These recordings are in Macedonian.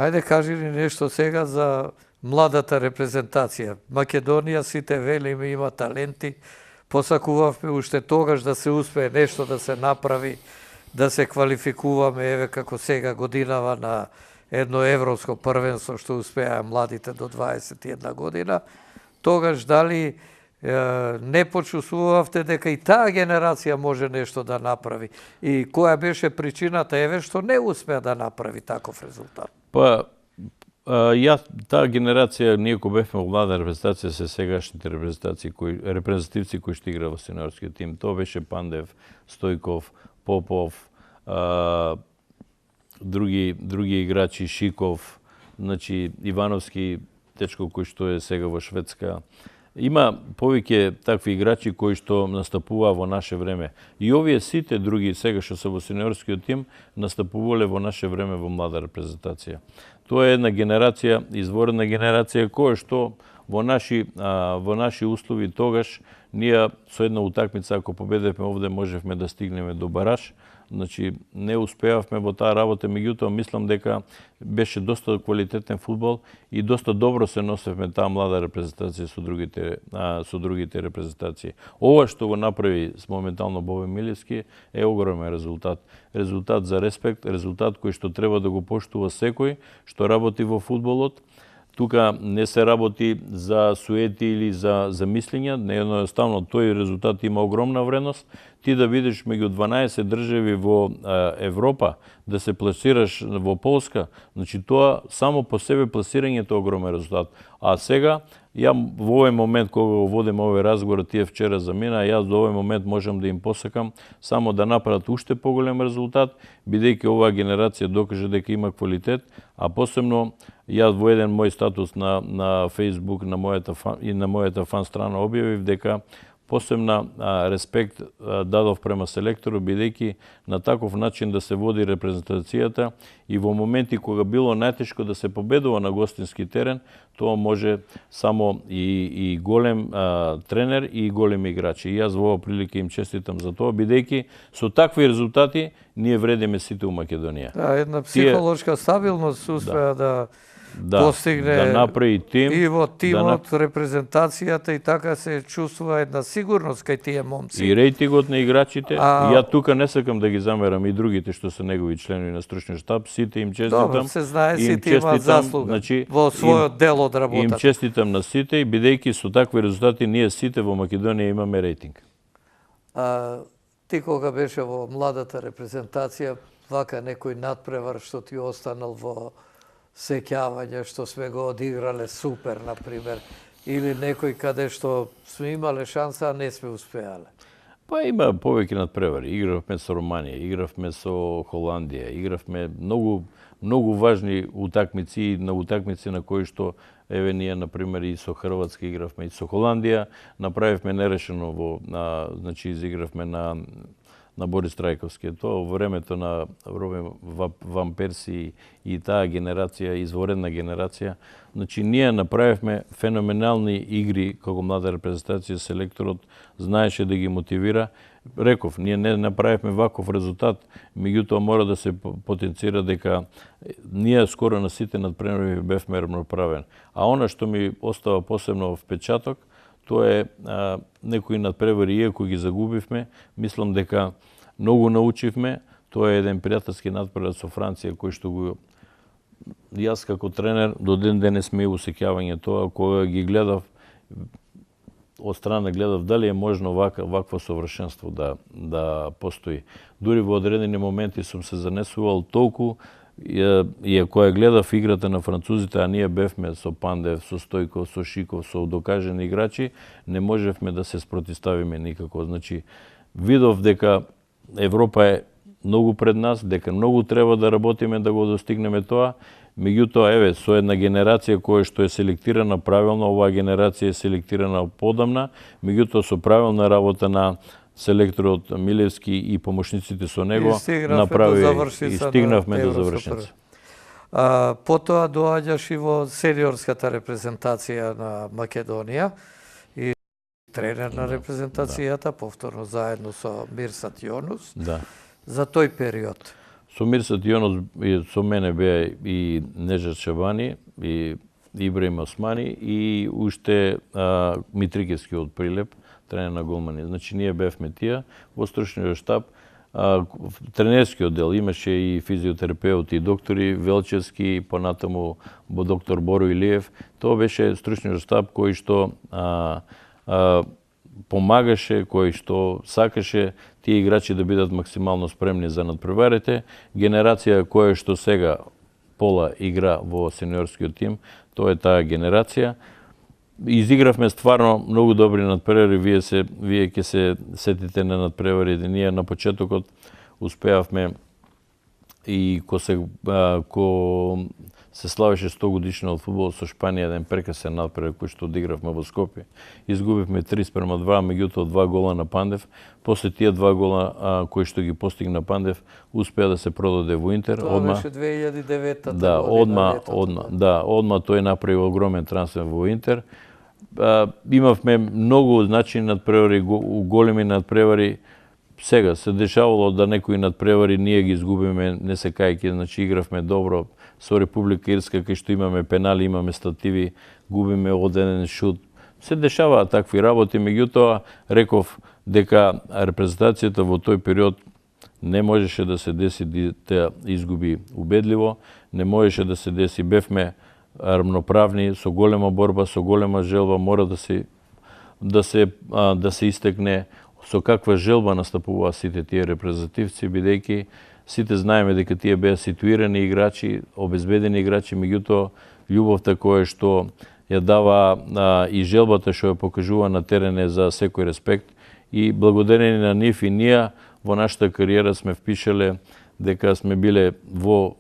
Ајде кажи ни нешто сега за младата репрезентација. Македонија, сите велиме, има таленти. Посакувавме уште тогаш да се успее нешто да се направи, да се квалификуваме, еве како сега годинава на едно европско првенство што успеа младите до 21 година. Тогаш дали не почувствувавте дека и таа генерација може нешто да направи? И која беше причината, еве, што не успеа да направи таков резултат? Па, таа генерација, ние кој бевме во млада репрезентација, се сегашните репрезентативци кои што игра во сениорскиот тим. Тоа беше Пандев, Стојков, Попов, други играчи, Шиков, значи Ивановски, дечко кој што е сега во Шведска. Има повеќе такви играчи кои што настапуваа во наше време. И овие сите други сега што се во сениорскиот тим настапувале во наше време во млада репрезентација. Тоа е една генерација, изворена генерација која што во наши услови тогаш ние со една утакмица ако победевме овде можевме да стигнеме до бараж. Значи не успеавме во таа работа, меѓутоа мислам дека беше доста квалитетен фудбал и доста добро се носевме таа млада репрезентација со другите репрезентации. Ова што го направи моментално Бове Милевски е огромен резултат. Резултат за респект, резултат кој што треба да го поштува секој што работи во фудбалот. Тука не се работи за суети или за мислења, едноставно тој резултат има огромна вредност. Ти да видиш меѓу 12 држави во Европа, да се пласираш во Полска, значи тоа само по себе пласирањето е огромен резултат. А сега, ја во овој момент кога го водим овој разговор, тие вчера за мене, јас до овој момент можам да им посакам само да направат уште поголем резултат, бидејќи оваа генерација докаже дека има квалитет, а посебно јас во еден мој статус на Facebook и на мојата фан страна објавив дека посебна респект дадов према селектору, бидејќи на таков начин да се води репрезентацијата и во моменти кога било најтешко да се победува на гостински терен, тоа може само и голем тренер и големи играчи. И јас во оваа прилика им честитам за тоа, бидејќи со такви резултати ние вредиме сите у Македонија. Да, една психолошка стабилност успеа да постигне да направи тим и во тимот, репрезентацијата и така се чувствува една сигурност кај тие момци. И рейтингот на играчите, ја тука не сакам да ги замерам и другите што се негови членови на стручниот штаб, сите им честитам. Добро, се знае, сите имаат заслуга во својот дел од работата. Им честитам на сите и бидејќи со такви резултати ние сите во Македонија имаме рейтинг. Ти кога беше во младата репрезентација, вака некој надпревар што ти останал во сеќавање, што сме го одиграле супер, например, или некој каде што сме имале шанса, а не сме успеале? Па има повеќе надпревари. Игравме со Романија, игравме со Холандија, игравме многу важни утакмици, на утакмици на кои што еве ние например и со Хрватска игравме, и со Холандија направивме нерешено значи изигравме на Борис Трајковски. Тоа во времето на Робин Ван Перси и таа генерација, изворена генерација. Значи, ние направивме феноменални игри како млада репрезентација, селекторот знаеше да ги мотивира. Реков, ние не направивме ваков резултат, меѓутоа мора да се потенцира дека ние скоро на сите надпревари бевме равноправен. А она што ми остава посебно впечаток, тоа е некои надпревари, иако ги загубивме, мислам дека многу научивме. Тоа е еден пријателски надпревар со Франција, кој што го јас како тренер до ден денес ме усеќавање тоа, кога ги гледав од страна гледав дали е можно вакво совршенство да постои. Дури во одредени моменти сум се занесувал толку, и кога гледав играта на французите, а ние бевме со Пандев, со Стојков, со Шиков, со докажени играчи, не можевме да се спротиставиме никако. Значи, видов дека Европа е многу пред нас, дека многу треба да работиме да го достигнеме тоа. Меѓутоа, еве, со една генерација која што е селектирана правилно, оваа генерација е селектирана подамна, меѓутоа со правилна работа на селекторот Милевски и помошниците со него и стигнавме до завршница. Потоа доаѓаш и во сениорската репрезентација на Македонија и тренер на репрезентацијата, повторно заедно со Мирсат Јонус. Да. За тој период. Со Мирсат Јонос со мене беа и Нежат Шабани, и Ибраим Османи и уште Митрикевски од Прилеп, тренер на голмани. Значи ние бевме тие во стручниот штаб. Тренерскиот дел имаше и физиотерапеути и доктори, Велчевски, понатаму доктор Боро Илиев. Тоа беше стручниот штаб кој што помагаше, кој што сакаше тие играчи да бидат максимално спремни за надпреварите. Генерација која што сега Пола игра во сениорскиот тим, тоа е таа генерација. Изигравме стварно многу добри надпревари, вие ќе се сетите на надпреварите. Ние на почетокот успеавме и ко се славеше 100 годишно од фудбал со Шпанија, еден прекасен надпревар кој што одигравме во Скопје. Изгубивме 3:2, меѓутоа 2 гола на Пандев. После тие 2 гола кои што ги постигна Пандев, успеа да се продаде во Интер. Тоа беше 2009 година. Одма тој направи огромен трансфер во Интер. Имавме многу надпревари, големи надпревари. Сега се дешавало да некои надпревари ние ги изгубиме, не се кајки, значи игравме добро со Република Ирска, кај што имаме пенали, имаме стативи, губиме оден шут. Се дешаваат такви работи, меѓутоа реков дека репрезентацијата во тој период не можеше да се деси да изгуби убедливо, не можеше да се деси, бевме рамноправни, со голема борба, со голема желба, мора да се истекне со каква желба настапуваа сите тие репрезентативци, бидејќи сите знаеме дека тие беа ситуирани играчи, обезбедени играчи, меѓутоа љубовта која што ја дава и желбата што ја покажува на терен е за секој респект и благодарение на нив и ние во нашата кариера сме впишале дека сме биле во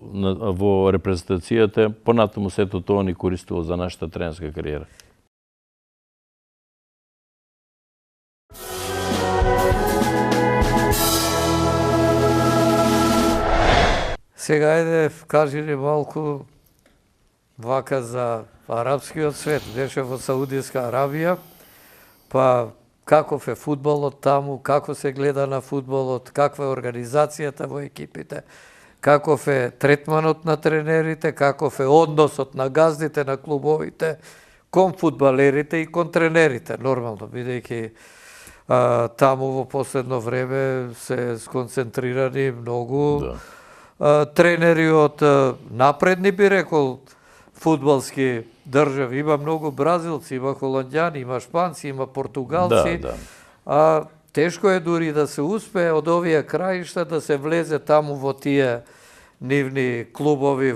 репрезентацијата, понатаму сето тоа ни користило за нашата тренерска кариера. Сега ајде, кажи ни малку вака за арапскиот свет. Беше во Саудиска Арабија, па каков е фудбалот таму, како се гледа на фудбалот, каква е организацијата во екипите, каков е третманот на тренерите, каков е односот на газдите на клубовите кон фудбалерите и кон тренерите, нормално, бидејќи таму во последно време се сконцентрирани многу тренери од напредни, би рекол, фудбалски држави. Има многу бразилци, има холандјани, има шпанци, има португалци. Тешко е дури да се успее од овие краишта да се влезе таму во тие нивни клубови,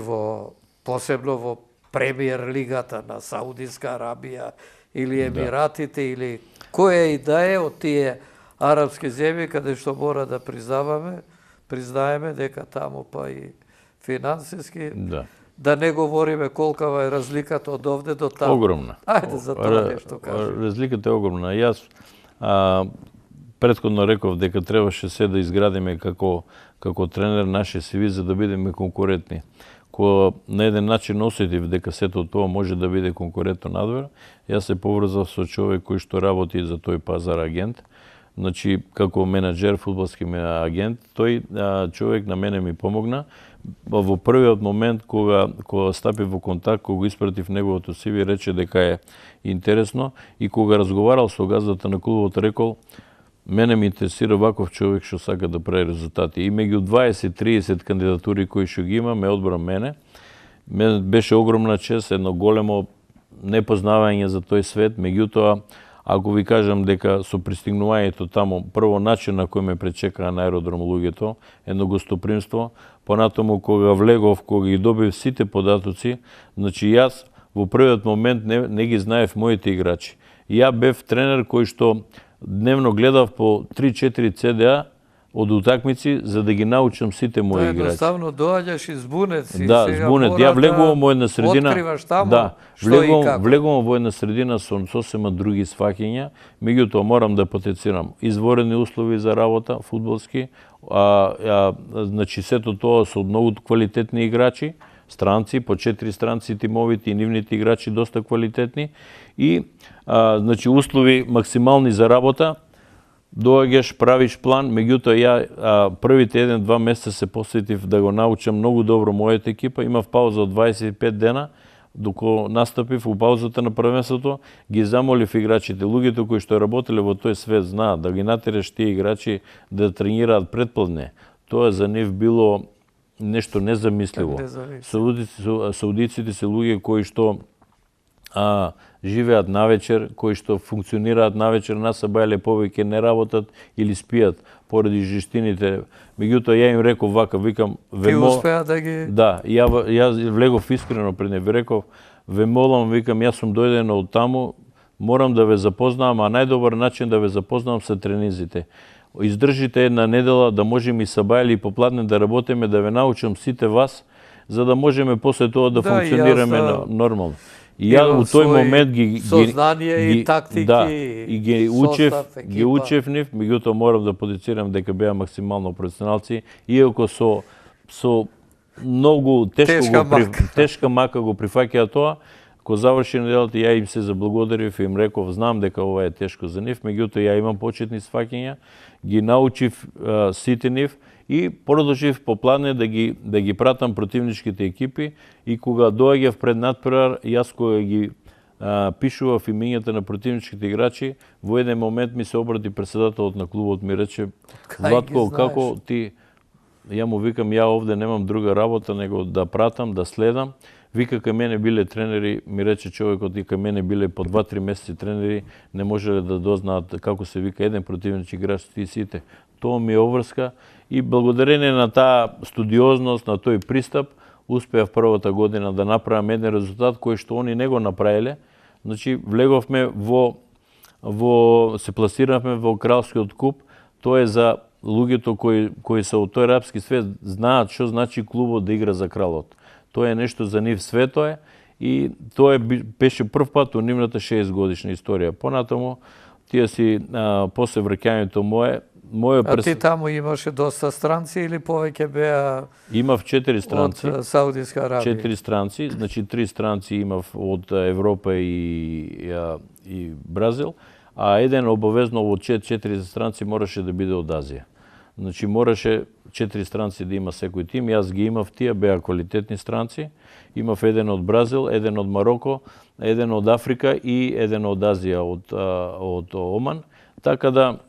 посебно во премиер лигата на Саудиска Арабија или Емиратите, или која и да е од тие арапски земји каде што мора да признаеме дека таму па и финансиски, да не говориме колкава е разликата од овде до таму. Огромна. Ајде за тоа нешто кажи. Разликата е огромна. Јас претходно реков дека требаше се да изградиме како тренер наше CV за да бидеме конкурентни. Кога на еден начин осетив дека сето тоа може да биде конкурентно надвор, јас се поврзав со човек кој што работи за тој пазар, агент. Значи, како менаџер, фудбалски агент, тој човек на мене ми помогна. Во првиот момент кога стапи во контакт, кога го испратив неговото CV, рече дека е интересно и кога разговарал со газдата на клубот, рекол, мене ми интересира ваков човек што сака да прави резултати. И меѓу 20-30 кандидатури кои што ги има, ме одбра мене. Мене беше огромна чест, едно големо непознавање за тој свет, меѓутоа, ако ви кажам дека со пристигнувањето таму, прво начин на кој ме пречекаа на аеродром луѓето, едно гостопримство, понатаму кога влегов, кога ги добив сите податоци, значи јас во првиот момент не ги знаев моите играчи. Ја бев тренер кој што дневно гледав по 3-4 CDA од утакмици за да ги научам сите мои играчи. Едноставно доаѓаш и збунет си. Да, збунет. Ја влегувам во една средина. Откриваш таму што и како. Влегувам во една средина со сосема други сваќања, меѓутоа морам да потенцирам изворени услови за работа, фудбалски, значи сето тоа со многу квалитетни играчи, странци, по 4 странци тимовите и нивните играчи доста квалитетни и значи услови максимални за работа. доаѓаш, правиш план, меѓутоа ја првите 1-2 месеца се посветив да го научам многу добро мојата екипа, имав пауза од 25 дена, докато настапив у паузата на првенството, ги замолив играчите, луѓето кои што работеле во тој свет знаат, да ги натераш тие играчи да тренираат предпладне. Тоа за нив било нешто незамисливо. Саудиците се луѓе кои што живеат навечер, кои што функционираат навечер, нас бајле повеќе не работат или спијат поради жестините. Меѓутоа ја им реков вака, викам, Ти успеа да ги... Да, ја влегов искрено пред нив, реков, ве молам, викам, јас сум дојден од таму, морам да ве запознавам, а најдобар начин да ве запознавам се тренизите. Издржите една недела да можеме и сабајле и попладне да работиме, да ве научам сите вас, за да можеме после тоа да функционираме нормално. И ја у тој момент ги сознание и тактики, да, и ги учев нив, меѓутоа морам да подицирам дека беа максимално професионалци, иако со многу тешка мака го прифаќаа тоа. Кога заврши неделата, ја им се заблагодарив и им реков, знам дека ова е тешко за нив, меѓутоа ја имам почетни сваќања, ги научив сите нив и продолжив по плане да ги пратам противничките екипи и кога доаѓав пред надпревар, јас кога ги пишував имињата на противничките играчи, во еден момент ми се обрати председателот на клубот, ми рече, Владко, како ти, ја му викам, ја овде немам друга работа него да пратам, да следам. Вика, кај мене биле тренери, ми рече човекот, и кај мене биле по 2-3 месеци тренери, не можеле да дознаат како се вика еден противнич играч, ти сите. Тоа ми е обврска и благодарение на таа студиозност, на тој пристап, успеав првата година да направам еден резултат кој што они не го направиле. Значи, влеговме се пласиравме во Кралскиот куп. Тоа е за луѓето кои се од тој арапски свет, знаат што значи клубот да игра за кралот. Тоа е нешто за нив свето е и тоа беше прв пат у нивната 6 годишна историја. Понатаму, тие си после враќањето А ти таму имаше доста странци или повеќе беа... Имав 4 странци. Од Саудиска Арабија. 4 странци, значи 3 странци имав од Европа и Бразил, а еден обавезно од 4 странци мораше да биде од Азија. Значи мораше 4 странци да има секој тим, јас ги имав, тие беа квалитетни странци. Имав еден од Бразил, еден од Мароко, еден од Африка и еден од Азија, од Оман. Така да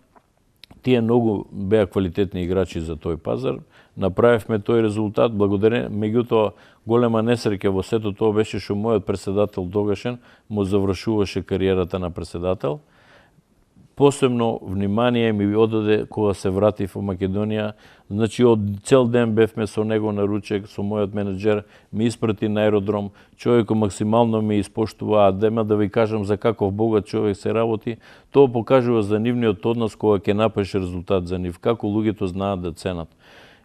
тие многу беа квалитетни играчи за тој пазар. Направивме тој резултат, меѓутоа голема несреќа во сето тоа беше што мојот председател тогашен му завршуваше кариерата на председател. Посебно внимание ми одаде кога се вратив во Македонија. Значи, од цел ден бевме со него на ручек, со мојот менеджер, ми испрати на аеродром, човекот максимално ми испоштува, а дема да ви кажам за каков богат човек се работи, тоа покажува за нивниот однос кога ќе напише резултат за нив, како луѓето знаат да ценат.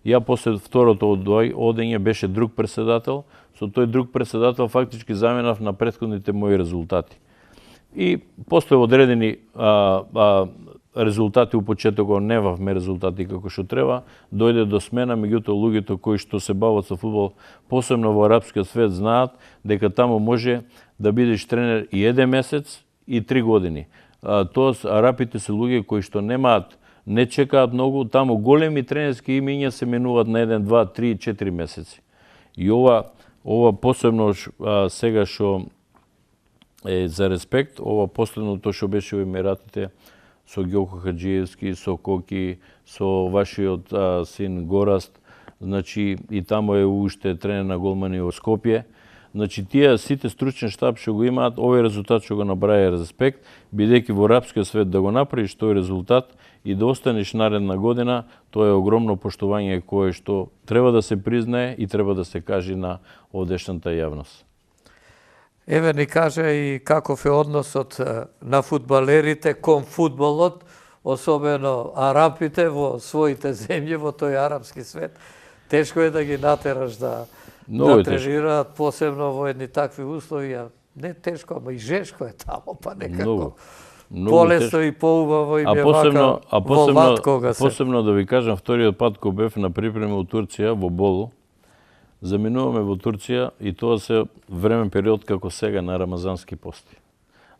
Ја после второто одење беше друг председател, со тој друг председател фактички заменав на претходните мои резултати. И после одредени резултати у почетокот немавме резултати како што треба, дојде до смена, меѓутоа луѓето кои што се бават со фудбал, посебно во арапскиот свет, знаат дека таму може да бидеш тренер и 1 месец и 3 години. Тоа арапите се луѓе кои што не чекаат многу, таму големи тренерски имиња се менуваат на 1, 2, 3, 4 месеци. И ова посебно сега што е за респект, ова последното што беше во Емиратите со Ѓоко Хаджиевски, со Коки, со вашиот син Гораст, значи и таму е уште тренер на голмани во Скопје. Значи тие сите стручен штаб што го имаат, овој резултат што го направи респект, бидејќи во арапскиот свет да го направиш тој резултат и да останеш наредна година, тоа е огромно поштување кое што треба да се признае и треба да се каже на овдешната јавност. Еве ни кажа и каков е односот на фудбалерите кон фудбалот, особено арапите во своите земји, во тој арапски свет. Тешко е да ги натераш да тренираат, посебно во едни такви услови. Не тешко, ама и жешко е тамо, па некако полесно и поубаво и ме вака во лад кога се. Посебно да ви кажам, вториот пат кога бев на припреми во Турција, во Болу, заминуваме во Турција и тоа се времен период како сега на рамазански пости.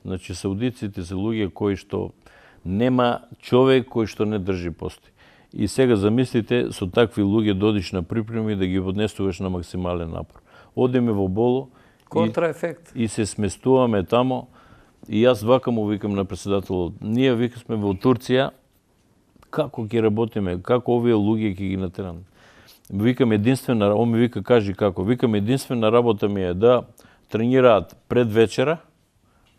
Значи, саудиците се луѓе кои што Нема човек кој што не држи постои. И сега замислите со такви луѓе додиш на припреми да ги поднесуваш на максимален напор. Одеме во Болу Контраефект. и се сместуваме тамо. И јас вака му викам на председателот, ние вика сме во Турција, како ќе работиме, како овие луѓе ќе ги натераме. Викам единствена, он ми вика кажи како, викам единствена работа ми е да тренираат пред вечера,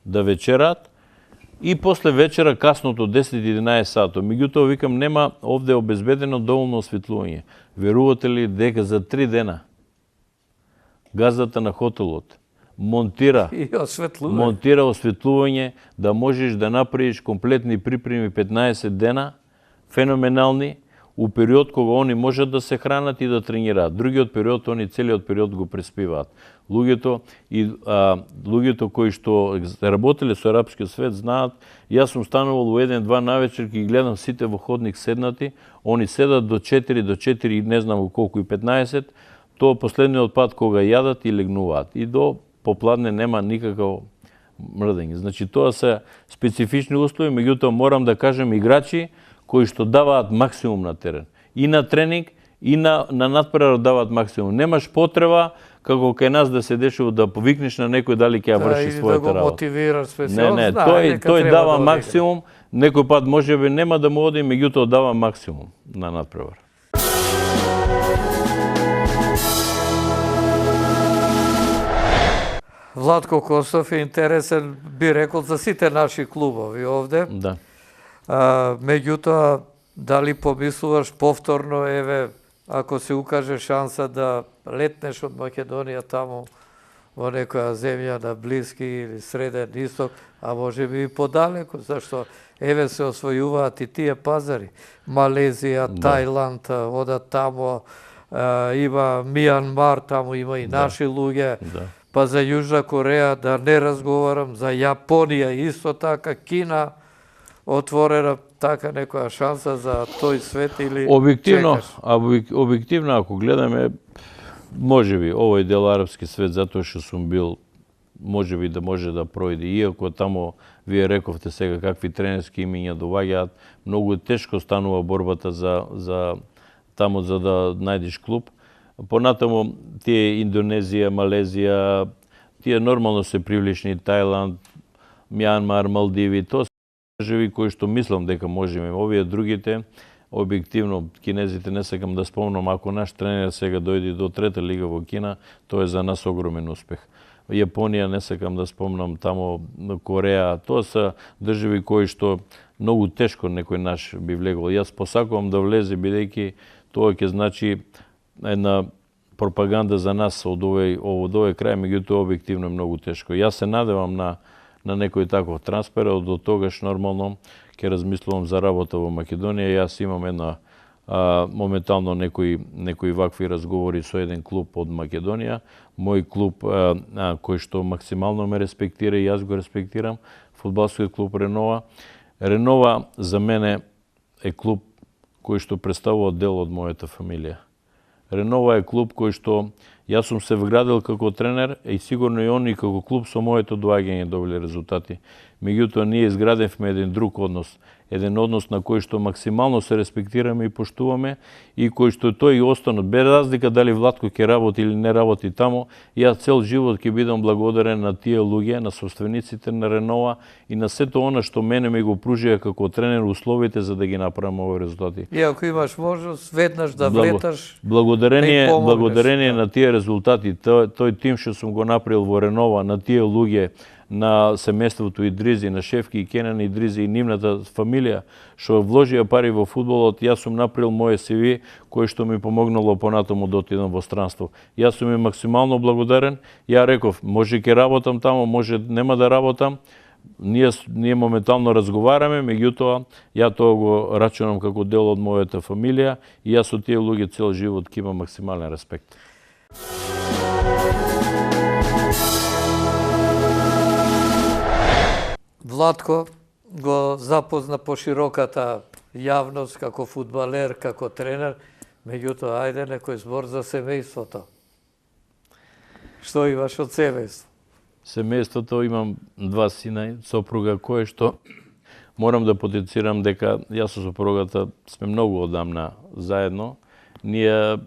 да вечераат и после вечера касното 10-11 сато. Меѓутоа викам нема овде обезбедено доволно осветлување. Верувате ли дека за 3 дена газата на хотелот монтира осветлување да можеш да направиш комплетни припреми 15 дена, феноменални, у период кога они можат да се хранат и да тренираат. Другиот период, они целиот период го преспиваат. Луѓето кои што работеле со арапскиот свет знаат, јас сум станувал у 1-2 навечер, ги гледам сите во ходник седнати, они седат до 4 не знам колку и 15, тоа последниот пат кога јадат и легнуваат. И до попладне нема никакво мрдење. Значи тоа се специфични услови, меѓутоа морам да кажем играчи кои што даваат максимум на терен. И на тренинг, и на надпревар даваат максимум. Немаш потреба како кај нас да се дешува да повикнеш на некој дали ќе ја врши својата работа. Да го мотивираш специјално. Не, тој дава максимум, некој пат можеби нема да му оди, меѓутоа дава максимум на надпревар. Владко Костов е интересен, би рекол, за сите наши клубови овде. Да. Меѓутоа, дали помислуваш повторно, еве, ако се укаже шанса да летнеш од Македонија таму во некоја земја на Блиски или Среден Исток, а може би и подалеку, зашто еве се освојуваат и тие пазари. Малезија, Тајланд, одат тамо, има Мијанмар, таму има и наши луѓе. Па за Јужна Кореја да не разговарам, за Јапонија исто така, Кина, отворена така некоја шанса за тој свет или чекаш? Објективно, ако гледаме, можеби овој дел арапски свет, затоа што сум бил, можеби да може да пројде. Иако тамо, вие рековте сега какви тренерски имиња доваѓаат, многу тешко станува борбата за тамо за да најдеш клуб. Понатаму, тие Индонезија, Малезија, тие нормално се привлечни, Тајланд, Мјанмар, Малдиви, тоа се држави кои што мислам дека можеме. Овие другите, објективно, кинезите не сакам да спомнам, ако наш тренер сега дојде до трета лига во Кина, тоа е за нас огромен успех. Јапонија не сакам да спомнам, тамо Кореја, тоа се држави кои што многу тешко некој наш би влегол. Јас посакувам да влезе, бидејќи тоа ќе значи една пропаганда за нас од овој крај, меѓутоа објективно е многу тешко. Јас се надевам на некој таков трансфер, до тогаш нормално ќе размислувам за работа во Македонија. Јас имам една моментално некои вакви разговори со еден клуб од Македонија. Мој клуб кој што максимално ме респектира и јас го респектирам, фудбалскиот клуб Ренова. Ренова за мене е клуб кој што представува дел од мојата фамилија. Ренова е клуб кој што јас сум се вградил како тренер и сигурно и они како клуб со моето доаѓање добили резултати. Меѓутоа ние изградевме еден друг однос, еден однос на кој што максимално се респектираме и поштуваме и кој што тој и остана без разлика дали Владко ќе работи или не работи тамо. Јас цел живот ќе бидам благодарен на тие луѓе, на собствениците на Ренова и на сето она што мене ми го пружија како тренер условите за да ги направам овои резултати. И ако имаш можност веднаш да влеташ, благодарение на тие резултати, тој тим што сум го направил во Ренова, на тие луѓе, на семејството Идризи, на Шефки и Кенан Идризи и нивната фамилија, што вложија пари во фудбалот, јас сум направил моје CV, кој што ми помогнало понатаму да отидам во странство. Јас сум им максимално благодарен. Ја реков, може ќе работам тамо, може нема да работам. Ние моментално разговараме, меѓутоа, ја тоа го рачунам како дел од мојата фамилија и јас со тие луѓе цел живот ќе имам максимален респект. Владко го запозна пошироката јавност како фудбалер, како тренер, меѓутоа, ајде некој збор за семејството. Што имаш од семејство? Семејството имам 2 сина, сопруга која што Морам да потенцирам дека јас со сопругата сме многу одамна заедно. Ние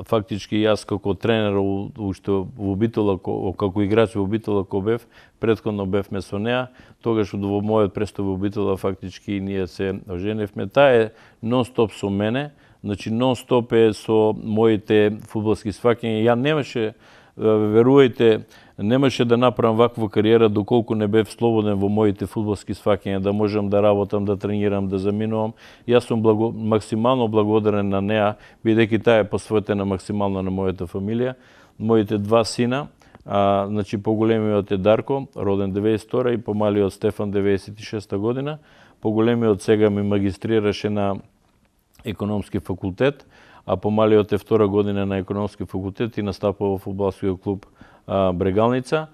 фактички јас како тренер уште во Битола, како играч во Битола кој бев, претходно бевме со неа, тогаш во мојот престој во Битола фактички ние се оженевме. Таа е нон-стоп со мене, значи нон-стоп е со моите фудбалски сваќања. Ја немаше, верувајте, немаше да направам ваква кариера доколку не бев слободен во моите фудбалски сваќања, да можам да работам, да тренирам, да заминувам. Јас сум максимално благодарен на неа, бидејќи таа е посветена максимално на мојата фамилија. Моите два сина, значи поголемиот е Дарко, роден 92 и помалиот Стефан 96 година. Поголемиот сега ми магистрираше на економски факултет, а помалиот е втора година на економски факултет и настапува во фудбалскиот клуб Брегалница.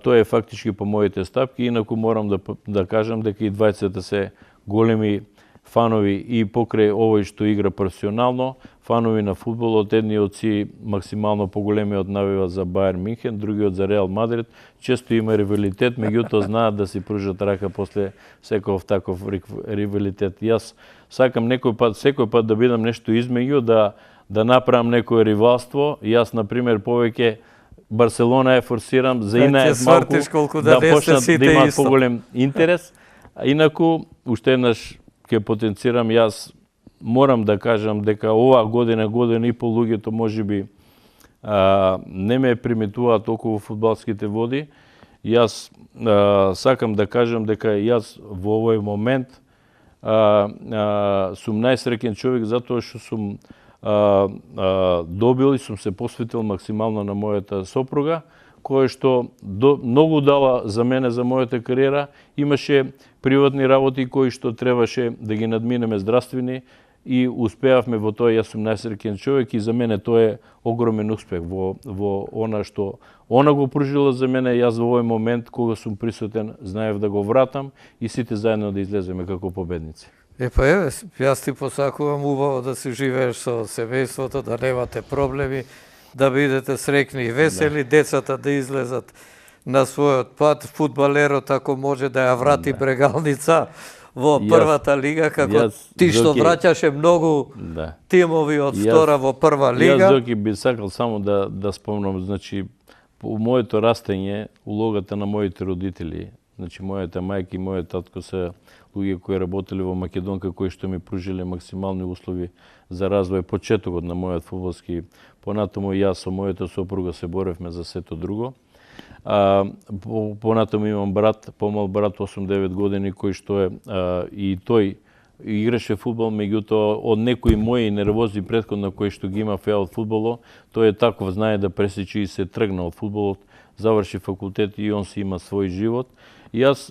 Тоа е фактички по моите стапки, инаку морам да кажам дека и двајцата се големи фанови и покрај овој што игра професионално, фанови на фудбалот. Едниот си максимално поголемиот навива за Бајерн Минхен, другиот за Реал Мадрид. Често има ривалитет, меѓутоа знаат да си пружат рака после секој таков ривалитет. Јас сакам секој пат да бидам нешто измеѓу, да направам некое ривалство. Јас на пример повеќе Барселона е форсирам за инаед малку да почнат да имаат поголем интерес. Инаку уште еднаш ќе потенцирам, јас морам да кажам дека оваа година и пол луѓето можеби не ме приметуваат толку во фудбалските води. Јас сакам да кажам дека јас во овој момент сум најсреќен човек затоа што сум добил и сум се посветил максимално на мојата сопруга, која што многу дала за мене, за мојата кариера. Имаше приватни работи кои што требаше да ги надминеме здравствени и успеавме во тоа. Јас сум најсреќен човек и за мене тоа е огромен успех во она што она го пружила за мене. Јас во овој момент кога сум присутен знаев да го вратам и сите заедно да излеземе како победници. Јас ти посакувам убаво да си живееш со семејството, да немате проблеми, да бидете среќни и весели, децата да излезат на својот пат, фудбалерот ако може да ја врати Брегалница во првата лига, како ти што враќаше многу тимови од втора во прва лига. Јас Зоки би сакал само да спомнам, значи, по моето растење, улогата на моите родители, значи мојата мајка и мојот татко се луѓе кои работеле во Македонка, кои што ми пружиле максимални услови за развој почетокот на мојот фудбалски. Понатаму јас со мојата сопруга се боревме за сето друго. Понатаму имам брат, помал брат 8-9 години, кој што е и тој играше фудбал, меѓутоа од некои мои нервози претходно кои што ги имав ја од фудбалот, тој е таков, знае да пресечи и се тргна од фудбалот, заврши факултет и он си има свој живот. Јас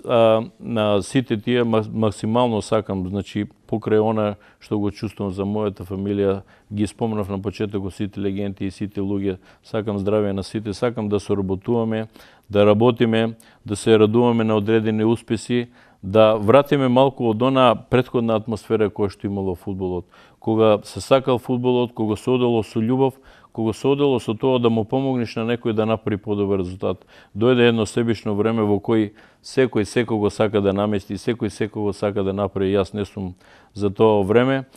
на сите тие максимално сакам, значи покрај она што го чувствувам за мојата фамилија, ги спомнав на почетокот сите легенди и сите луѓе, сакам здравје на сите, сакам да соработуваме, да работиме, да се радуваме на одредени успеси, да вратиме малку од она претходна атмосфера која што имало фудбалот. Кога се сакал фудбалот, кога се одело со љубов, кога се одело со тоа да му помогнеш на некој да направи подобар резултат. Дојде едно себично време во кој секој секого сака да намести, секој секого сака да направи. Јас не сум за тоа време.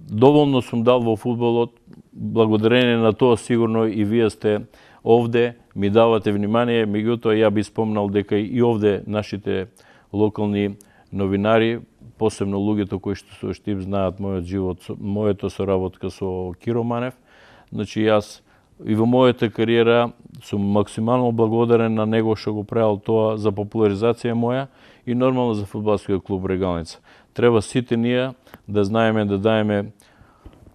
Доволно сум дал во фудбалот, благодарение на тоа сигурно и вие сте овде, ми давате внимание, меѓутоа ја би спомнал дека и овде нашите локални новинари, посебно луѓето кои што со Штип знаат мојот живот, мојата соработка со Киро Манев. Значи јас и во мојата кариера сум максимално благодарен на него што го правил тоа за популаризација моја и нормално за фудбалскиот клуб Брегалница. Треба сите ние да знаеме да даеме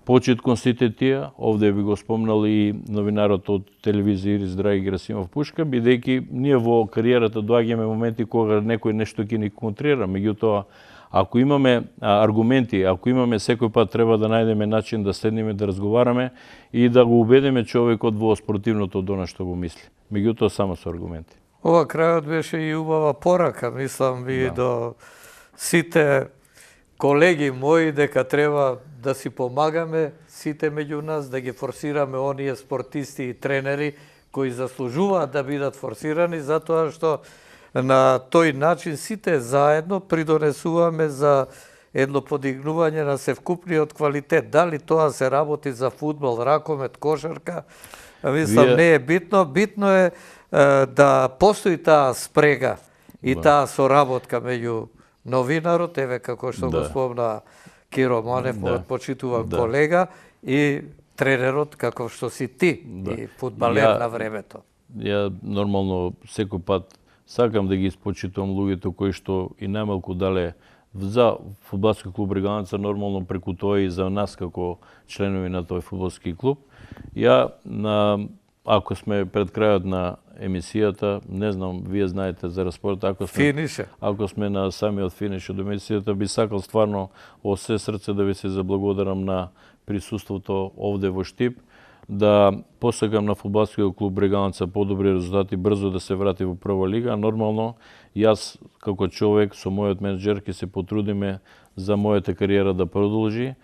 почит кон сите тие. Овде би го спомнал и новинарот од телевизија Ирис Драги Герасимов Пушка, бидејќи ние во кариерата доаѓаме моменти кога некој нешто ќе ни контрира, меѓутоа ако имаме аргументи, ако имаме секој пат треба да најдеме начин да седнеме да разговараме и да го убедиме човекот во спротивното од она што го мисли. Меѓутоа само со аргументи. Ова крајот беше и убава порака, мислам ви до сите колеги мои дека треба да си помагаме сите меѓу нас, да ги форсираме оние спортисти и тренери кои заслужуваат да бидат форсирани, затоа што На тој начин сите заедно придонесуваме за едно подигнување на севкупниот квалитет. Дали тоа се работи за фудбал, ракомет, кошарка, мислам не е битно. Битно е да постои таа спрега и таа соработка меѓу новинарот, еве како што го спомна Киро Манев, мојот почитуван колега, и тренерот како што си ти, и фудбалер на времето. Ја нормално секој пат сакам да ги испочитувам луѓето кои што и најмалку дале за фудбалски клуб Брегалница, нормално преку тоа и за нас како членови на тој фудбалски клуб. Ја ако сме пред крајот на емисијата, не знам, вие знаете за распоред, ако сме на самиот финиш од емисијата, би сакал стварно од се срце да ви се заблагодарам на присуството овде во Штип, да посакам на фудбалскиот клуб Брегалница подобри резултати, брзо да се врати во прва лига. Нормално, јас како човек со мојот менеджер ќе се потрудиме за мојата кариера да продолжи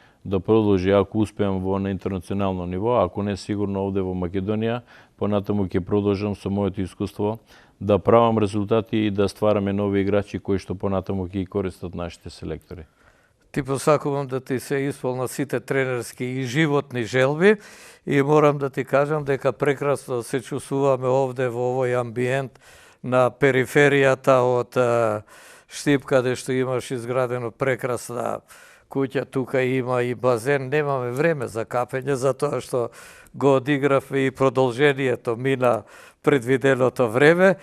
ако успеам на интернационално ниво, ако не сигурно овде во Македонија, понатаму ќе продолжам со моето искуство да правам резултати и да ствараме нови играчи кои што понатаму ќе користат нашите селектори. Ти посакувам да ти се исполнат сите тренерски и животни желби и морам да ти кажам дека прекрасно се чувствуваме овде во овој амбиент на периферијата од Штип, каде што имаш изградено прекрасна куќа, тука има и базен, немаме време за капење, затоа што го одигравме и продолжението мина предвиденото време.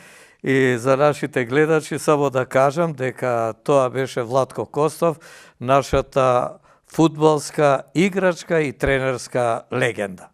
И за нашите гледачи само да кажам дека тоа беше Владко Костов, нашата фудбалска играчка и тренерска легенда.